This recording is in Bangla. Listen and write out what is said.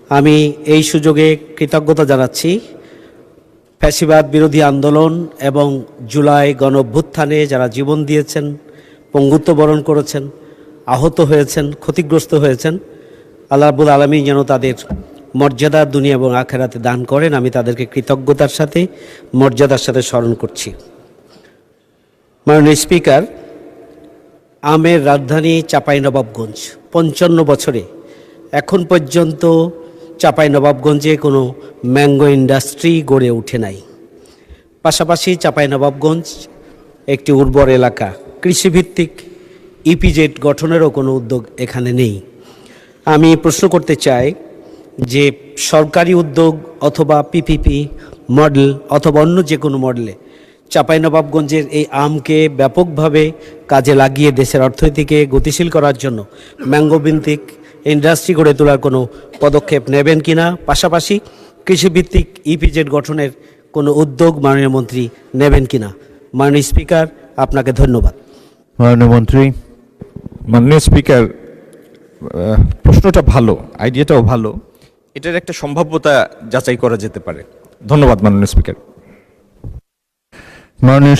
আমি এই সুযোগে কৃতজ্ঞতা জানাচ্ছি ফ্যাসিবাদ বিরোধী আন্দোলন এবং জুলাই গণঅভ্যুত্থানে যারা জীবন দিয়েছেন, পঙ্গুত্ব বরণ করেছেন, আহত হয়েছেন, ক্ষতিগ্রস্ত হয়েছেন। আল্লাহ রাব্বুল আলামিন যেন তাদের মর্যাদা দুনিয়া এবং আখিরাতে দান করেন। আমি তাদেরকে কৃতজ্ঞতার সাথে মর্যাদার সাথে স্মরণ করছি। মাননীয় স্পিকার, আমের রাজধানী চাঁপাইনবাবগঞ্জ 55 বছরে এখন পর্যন্ত চাঁপাইনবাবগঞ্জে কোনো ম্যাঙ্গো ইন্ডাস্ট্রি গড়ে ওঠে নাই। পাশাপাশি চাঁপাইনবাবগঞ্জ একটি উর্বর এলাকা, কৃষিভিত্তিক ইপিজেড গঠনেরও কোনো উদ্যোগ এখানে নেই। আমি প্রশ্ন করতে চাই যে সরকারি উদ্যোগ অথবা পিপিপি মডেল অথবা অন্য যে কোনো মডেলে চাঁপাইনবাবগঞ্জের এই আমকে ব্যাপকভাবে কাজে লাগিয়ে দেশের অর্থনীতিকে গতিশীল করার জন্য ম্যাঙ্গো ভিত্তিক ইন্ডাস্ট্রি গড়ে তোলার কোনো পদক্ষেপ নেবেন কিনা, পাশাপাশি কৃষিভিত্তিক ইপিজেড গঠনের কোনো উদ্যোগ মাননীয় মন্ত্রী নেবেন কিনা। মাননীয় স্পিকার, আপনাকে ধন্যবাদ। মাননীয় মন্ত্রী। মাননীয় স্পিকার, প্রশ্নটা ভালো, আইডিয়াটাও ভালো, এটার একটা সম্ভাব্যতা যাচাই করা যেতে পারে। ধন্যবাদ মাননীয় স্পিকার। মাননীয়